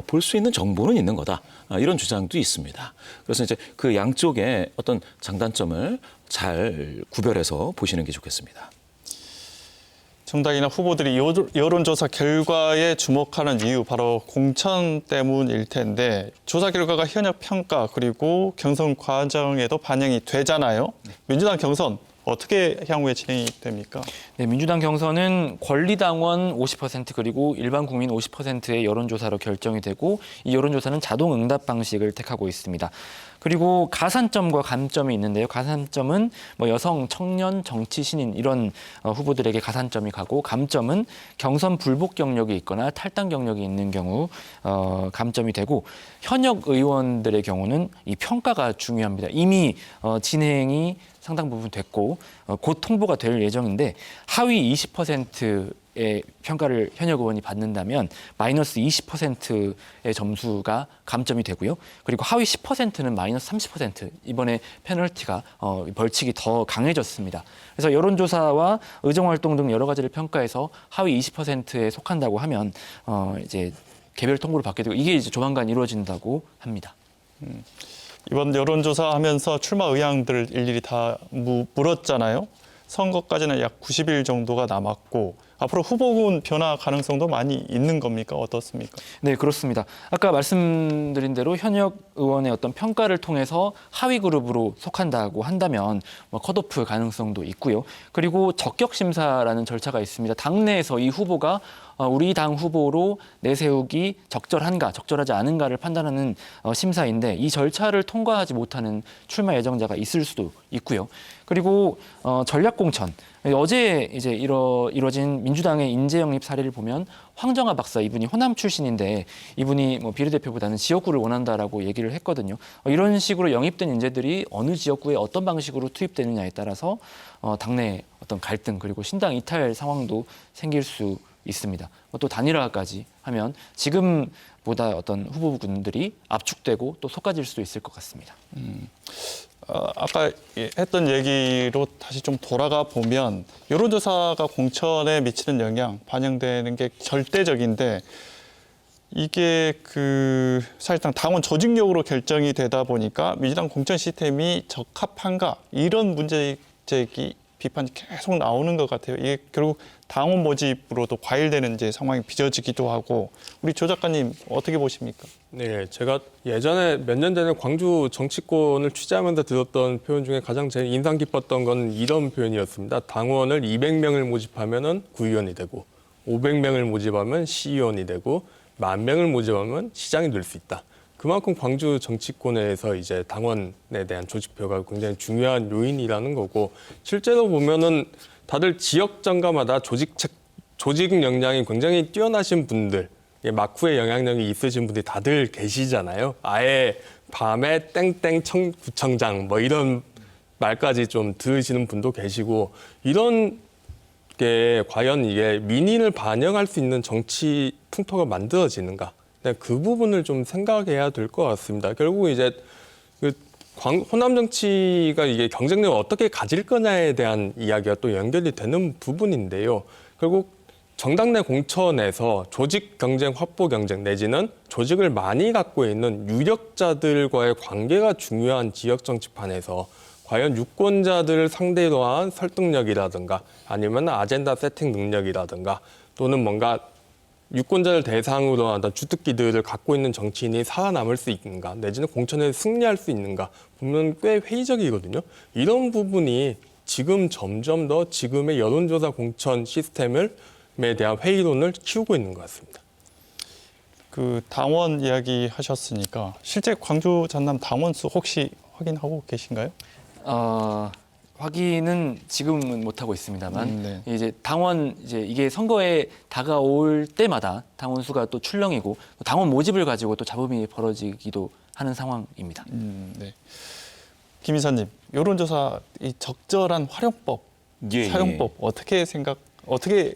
볼 수 있는 정보는 있는 거다. 이런 주장도 있습니다. 그래서 이제 그 양쪽의 어떤 장단점을 잘 구별해서 보시는 게 좋겠습니다. 정당이나 후보들이 여론조사 결과에 주목하는 이유, 바로 공천 때문일 텐데, 조사 결과가 현역 평가 그리고 경선 과정에도 반영이 되잖아요. 민주당 경선 어떻게 향후에 진행이 됩니까? 네, 민주당 경선은 권리당원 50% 그리고 일반 국민 50%의 여론조사로 결정이 되고, 이 여론조사는 자동 응답 방식을 택하고 있습니다. 그리고 가산점과 감점이 있는데요. 가산점은 뭐 여성, 청년, 정치, 신인 이런 후보들에게 가산점이 가고, 감점은 경선 불복 경력이 있거나 탈당 경력이 있는 경우 감점이 되고, 현역 의원들의 경우는 이 평가가 중요합니다. 이미 진행이 상당 부분 됐고 곧 통보가 될 예정인데, 하위 20%의 평가를 현역 의원이 받는다면 마이너스 20%의 점수가 감점이 되고요. 그리고 하위 10%는 마이너스 30%, 이번에 페널티가 벌칙이 더 강해졌습니다. 그래서 여론조사와 의정활동 등 여러 가지를 평가해서 하위 20%에 속한다고 하면 이제 개별 통보를 받게 되고, 이게 이제 조만간 이루어진다고 합니다. 이번 여론조사 하면서 출마 의향들을 일일이 다 물었잖아요. 선거까지는 약 90일 정도가 남았고, 앞으로 후보군 변화 가능성도 많이 있는 겁니까? 어떻습니까? 네, 그렇습니다. 아까 말씀드린 대로 현역 의원의 어떤 평가를 통해서 하위 그룹으로 속한다고 한다면 컷오프 가능성도 있고요. 그리고 적격 심사라는 절차가 있습니다. 당내에서 이 후보가 우리 당 후보로 내세우기 적절한가, 적절하지 않은가를 판단하는 심사인데, 이 절차를 통과하지 못하는 출마 예정자가 있을 수도 있고요. 그리고 전략공천, 어제 이제 이뤄진 민주당의 인재 영입 사례를 보면 황정아 박사, 이분이 호남 출신인데 이분이 뭐 비례대표보다는 지역구를 원한다라고 얘기를 했거든요. 이런 식으로 영입된 인재들이 어느 지역구에 어떤 방식으로 투입되느냐에 따라서 당내 어떤 갈등 그리고 신당 이탈 상황도 생길 수 있습니다. 또 단일화까지 하면 지금보다 어떤 후보군들이 압축되고 또 솎아질 수도 있을 것 같습니다. 아까 했던 얘기로 다시 좀 돌아가 보면, 여론조사가 공천에 미치는 영향, 반영되는 게 절대적인데, 이게 사실상 당원 조직력으로 결정이 되다 보니까 민주당 공천 시스템이 적합한가, 이런 문제 제기, 비판이 계속 나오는 것 같아요. 이게 결국 당원 모집으로도 과일되는 이제 상황이 빚어지기도 하고, 우리 조 작가님 어떻게 보십니까? 네, 제가 예전에 몇 년 전에 광주 정치권을 취재하면서 들었던 표현 중에 가장 제일 인상 깊었던 건 이런 표현이었습니다. 당원을 200명을 모집하면은 구의원이 되고, 500명을 모집하면 시의원이 되고, 10,000명을 모집하면 시장이 될 수 있다. 그만큼 광주 정치권에서 이제 당원에 대한 조직표가 굉장히 중요한 요인이라는 거고, 실제로 보면은 다들 지역장가마다 조직 역량이 굉장히 뛰어나신 분들, 막후에 영향력이 있으신 분들이 다들 계시잖아요. 아예 밤에 땡땡 구청장 뭐 이런 말까지 좀 들으시는 분도 계시고, 이런 게 과연 이게 민의를 반영할 수 있는 정치 풍토가 만들어지는가? 그 부분을 좀 생각해야 될 것 같습니다. 결국 이제 호남 정치가 이게 경쟁력을 어떻게 가질 거냐에 대한 이야기가 또 연결이 되는 부분인데요. 결국 정당 내 공천에서 조직 경쟁, 확보 경쟁 내지는 조직을 많이 갖고 있는 유력자들과의 관계가 중요한 지역 정치판에서 과연 유권자들을 상대로 한 설득력이라든가 아니면 아젠다 세팅 능력이라든가 또는 뭔가 유권자를 대상으로 한 주특기들을 갖고 있는 정치인이 살아남을 수 있는가, 내지는 공천에 승리할 수 있는가 보면 꽤 회의적이거든요. 이런 부분이 지금 점점 더 지금의 여론조사 공천 시스템에 대한 회의론을 키우고 있는 것 같습니다. 그 당원 이야기 하셨으니까 실제 광주 전남 당원 수 혹시 확인하고 계신가요? 확인은 지금은 못 하고 있습니다만 네. 이제 당원 이게 선거에 다가올 때마다 당원 수가 또 출렁이고 당원 모집을 가지고 또 잡음이 벌어지기도 하는 상황입니다. 네. 김 이사님, 여론조사 이 적절한 활용법, 예, 사용법 어떻게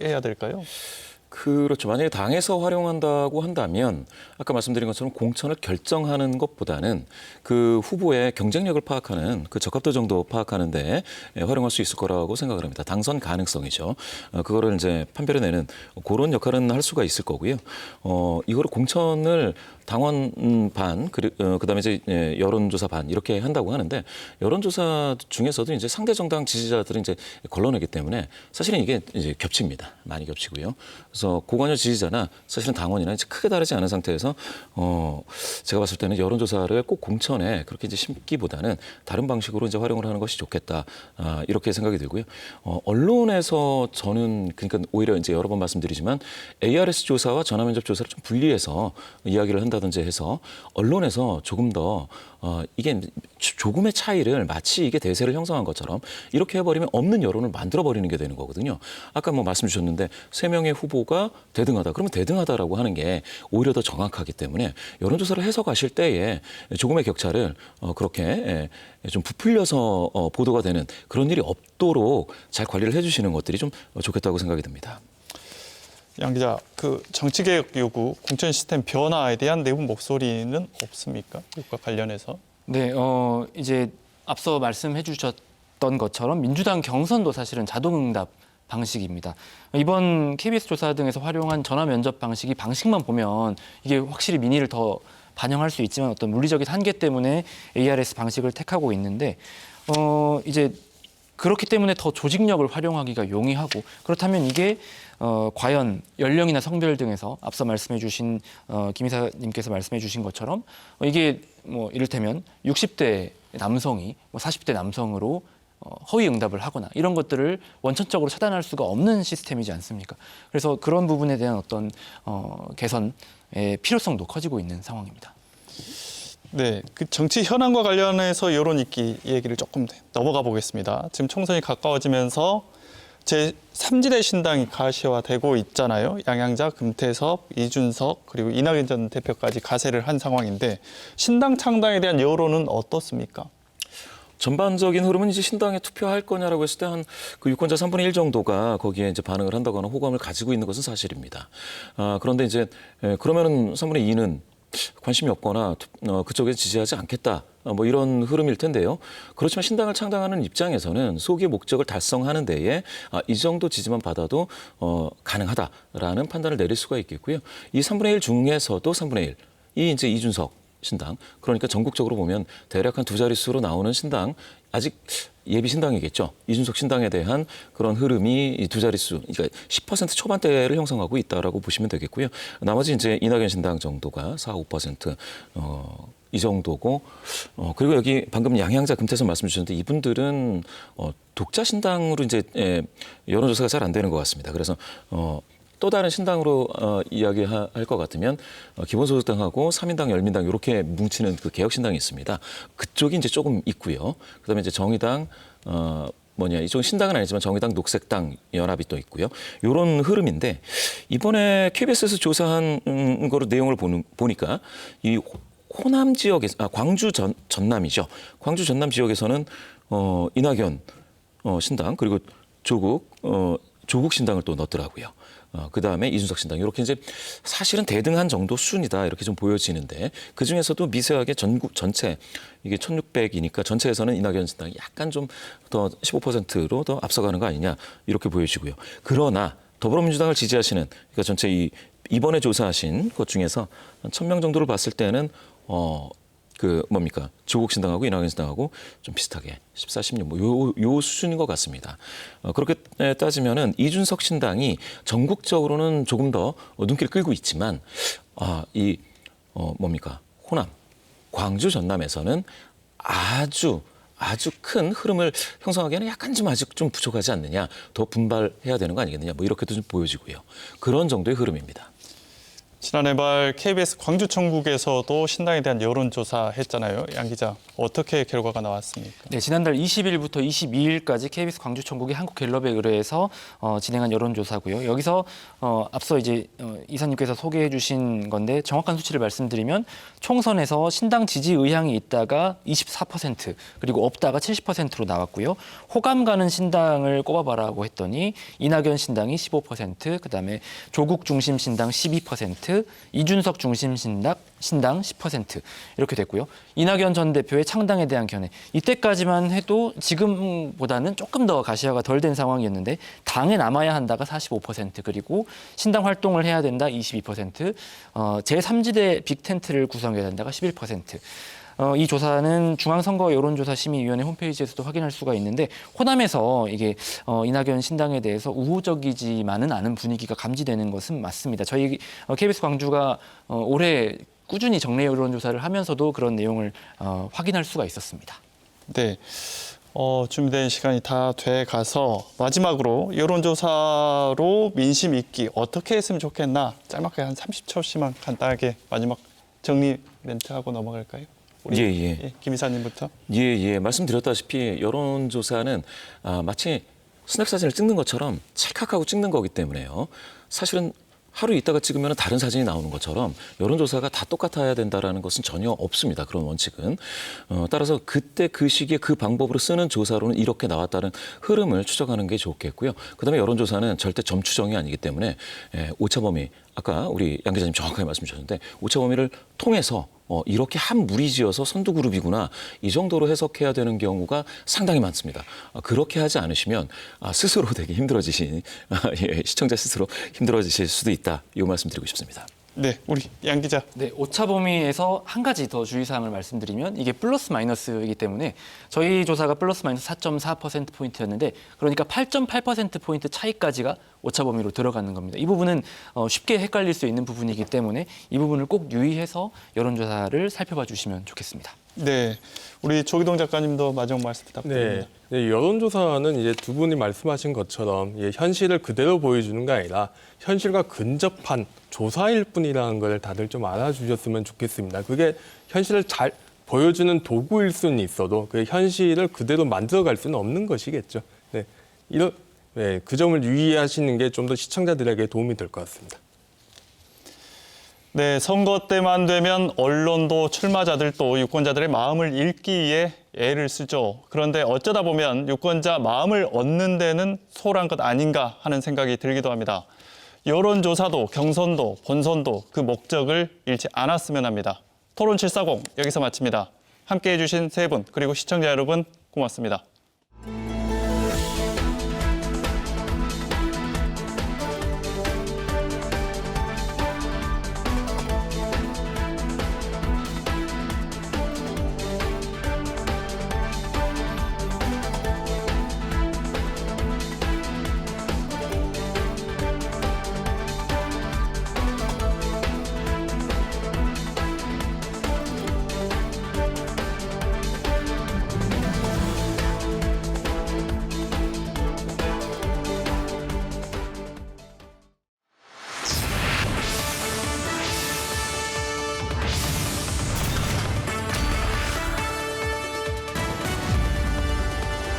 해야 될까요? 그렇죠. 만약에 당에서 활용한다고 한다면 아까 말씀드린 것처럼 공천을 결정하는 것보다는 그 후보의 경쟁력을 파악하는 그 적합도 정도 파악하는 데 활용할 수 있을 거라고 생각을 합니다. 당선 가능성이죠. 그거를 이제 판별해내는 그런 역할은 할 수가 있을 거고요. 이거를 공천을 당원 반, 그다음에 이제 여론조사 반 이렇게 한다고 하는데 여론조사 중에서도 이제 상대 정당 지지자들은 이제 걸러내기 때문에 사실은 이게 이제 겹칩니다. 많이 겹치고요. 그래서 고관여 지지자나 사실은 당원이나 이제 크게 다르지 않은 상태에서 제가 봤을 때는 여론조사를 꼭 공천에 그렇게 이제 심기보다는 다른 방식으로 이제 활용을 하는 것이 좋겠다. 이렇게 생각이 들고요. 언론에서 저는 그러니까 오히려 이제 여러 번 말씀드리지만 ARS 조사와 전화면접 조사를 좀 분리해서 이야기를 한다든지 해서 언론에서 조금 더 이게 조금의 차이를 마치 이게 대세를 형성한 것처럼 이렇게 해버리면 없는 여론을 만들어버리는 게 되는 거거든요. 아까 뭐 말씀 주셨는데 3명의 후보가 대등하다. 그러면 대등하다라고 하는 게 오히려 더 정확하기 때문에 여론조사를 해서 가실 때에 조금의 격차를 그렇게 좀 부풀려서 보도가 되는 그런 일이 없도록 잘 관리를 해주시는 것들이 좀 좋겠다고 생각이 듭니다. 양 기자, 그 정치개혁 요구, 공천 시스템 변화에 대한 내부 목소리는 없습니까? 이것과 관련해서? 네, 이제 앞서 말씀해 주셨던 것처럼 민주당 경선도 사실은 자동응답 방식입니다. 이번 KBS 조사 등에서 활용한 전화 면접 방식이 방식만 보면 이게 확실히 민의를 더 반영할 수 있지만 어떤 물리적인 한계 때문에 ARS 방식을 택하고 있는데 이제 그렇기 때문에 더 조직력을 활용하기가 용이하고 그렇다면 이게 과연 연령이나 성별 등에서 앞서 말씀해주신 김 이사님께서 말씀해주신 것처럼 이게 뭐 이를테면 60대 남성이 40대 남성으로 허위 응답을 하거나 이런 것들을 원천적으로 차단할 수가 없는 시스템이지 않습니까? 그래서 그런 부분에 대한 어떤 개선의 필요성도 커지고 있는 상황입니다. 네, 그 정치 현안과 관련해서 여론 읽기 얘기를 조금 넘어가 보겠습니다. 지금 총선이 가까워지면서 제3지대 신당이 가시화되고 있잖아요. 양양자, 금태섭, 이준석 그리고 이낙연 전 대표까지 가세를 한 상황인데 신당 창당에 대한 여론은 어떻습니까? 전반적인 흐름은 이제 신당에 투표할 거냐라고 했을 때 한 그 유권자 3분의 1 정도가 거기에 이제 반응을 한다거나 호감을 가지고 있는 것은 사실입니다. 그런데 이제 그러면은 3분의 2는 관심이 없거나 그쪽에 지지하지 않겠다. 뭐 이런 흐름일 텐데요. 그렇지만 신당을 창당하는 입장에서는 소기의 목적을 달성하는 데에 이 정도 지지만 받아도 가능하다라는 판단을 내릴 수가 있겠고요. 이 3분의 1 중에서도 3분의 1, 이 이제 이준석 신당, 그러니까 전국적으로 보면 대략 한 2자릿수로 나오는 신당, 아직 예비 신당이겠죠. 이준석 신당에 대한 그런 흐름이 이 2자릿수, 그러니까 10% 초반대를 형성하고 있다라고 보시면 되겠고요. 나머지 이제 이낙연 신당 정도가 4, 5% 이 정도고, 그리고 여기 방금 양양자 금태섭 말씀 주셨는데 이분들은 독자 신당으로 이제 여론조사가 잘 안 되는 것 같습니다. 그래서 또 다른 신당으로 이야기할 것 같으면 기본소득당하고 3인당, 열민당 이렇게 뭉치는 그 개혁신당이 있습니다. 그쪽이 이제 조금 있고요. 그다음에 이제 정의당, 이쪽 신당은 아니지만 정의당, 녹색당 연합이 또 있고요. 이런 흐름인데 이번에 KBS에서 조사한 거로 내용을 보니까 이 호남 지역에서 광주 전남이죠. 광주 전남 지역에서는 이낙연 신당 그리고 조국 신당을 또 넣었더라고요. 그다음에 이준석 신당 이렇게 이제 사실은 대등한 정도 수준이다 이렇게 좀 보여지는데 그중에서도 미세하게 전국 전체 이게 1600이니까 전체에서는 이낙연 신당이 약간 좀 더 15%로 더 앞서가는 거 아니냐 이렇게 보여지고요. 그러나 더불어민주당을 지지하시는 그러니까 전체 이번에 조사하신 것 중에서 한 1000명 정도를 봤을 때는 조국 신당하고 이낙연 신당하고 좀 비슷하게 14, 16 요 수준인 것 같습니다. 그렇게 따지면은 이준석 신당이 전국적으로는 조금 더 눈길을 끌고 있지만 호남, 광주 전남에서는 아주 아주 큰 흐름을 형성하기에는 약간 좀 아직 좀 부족하지 않느냐, 더 분발해야 되는 거 아니겠느냐, 뭐 이렇게도 좀 보여지고요. 그런 정도의 흐름입니다. 지난해 말 KBS 광주천국에서도 신당에 대한 여론조사 했잖아요. 양 기자, 어떻게 결과가 나왔습니까? 네, 지난달 20일부터 22일까지 KBS 광주천국이 한국갤럽에 의뢰해서 진행한 여론조사고요. 여기서 앞서 이제 이사님께서 소개해 주신 건데 정확한 수치를 말씀드리면 총선에서 신당 지지 의향이 있다가 24% 그리고 없다가 70%로 나왔고요. 호감 가는 신당을 꼽아봐라고 했더니 이낙연 신당이 15%, 그다음에 조국 중심 신당 12%, 이준석 중심 신당 10% 이렇게 됐고요. 이낙연 전 대표의 창당에 대한 견해. 이때까지만 해도 지금보다는 조금 더 가시화가 덜 된 상황이었는데 당에 남아야 한다가 45% 그리고 신당 활동을 해야 된다 22%, 제3지대 빅텐트를 구성해야 된다가 11%. 이 조사는 중앙선거 여론조사심의위원회 홈페이지에서도 확인할 수가 있는데 호남에서 이게 이낙연 신당에 대해서 우호적이지만은 않은 분위기가 감지되는 것은 맞습니다. 저희 KBS 광주가 올해 꾸준히 정례 여론조사를 하면서도 그런 내용을 확인할 수가 있었습니다. 네. 준비된 시간이 다 돼 가서 마지막으로 여론조사로 민심 읽기 어떻게 했으면 좋겠나 짤막하게 한 30초씩만 간단하게 마지막 정리 멘트하고 넘어갈까요? 우리 김 이사님부터. 말씀드렸다시피 여론조사는 마치 스냅 사진을 찍는 것처럼 찰칵하고 찍는 거기 때문에요. 사실은 하루 있다가 찍으면 다른 사진이 나오는 것처럼 여론조사가 다 똑같아야 된다는 것은 전혀 없습니다. 그런 원칙은. 따라서 그때 그 시기에 그 방법으로 쓰는 조사로는 이렇게 나왔다는 흐름을 추적하는 게 좋겠고요. 그다음에 여론조사는 절대 점추정이 아니기 때문에 오차 범위, 아까 우리 양 기자님 정확하게 말씀 주셨는데 오차 범위를 통해서 이렇게 한 무리지어서 선두그룹이구나 이 정도로 해석해야 되는 경우가 상당히 많습니다. 그렇게 하지 않으시면 스스로 되게 힘들어지신 시청자 스스로 힘들어지실 수도 있다. 이 말씀 드리고 싶습니다. 네, 우리 양 기자. 네, 오차 범위에서 한 가지 더 주의사항을 말씀드리면 이게 플러스 마이너스이기 때문에 저희 조사가 플러스 마이너스 4.4%포인트였는데 그러니까 8.8%포인트 차이까지가 오차 범위로 들어가는 겁니다. 이 부분은 쉽게 헷갈릴 수 있는 부분이기 때문에 이 부분을 꼭 유의해서 여론조사를 살펴봐 주시면 좋겠습니다. 네, 우리 조기동 작가님도 마지막 말씀 부탁드립니다. 네, 여론조사는 이제 두 분이 말씀하신 것처럼 현실을 그대로 보여주는 게 아니라 현실과 근접한 조사일 뿐이라는 걸 다들 좀 알아주셨으면 좋겠습니다. 그게 현실을 잘 보여주는 도구일 수는 있어도 그 현실을 그대로 만들어갈 수는 없는 것이겠죠. 그 점을 유의하시는 게 좀 더 시청자들에게 도움이 될 것 같습니다. 네, 선거 때만 되면 언론도 출마자들도 유권자들의 마음을 읽기에 애를 쓰죠. 그런데 어쩌다 보면 유권자 마음을 얻는 데는 소홀한 것 아닌가 하는 생각이 들기도 합니다. 여론조사도 경선도 본선도 그 목적을 잃지 않았으면 합니다. 토론 740 여기서 마칩니다. 함께해 주신 세 분 그리고 시청자 여러분 고맙습니다.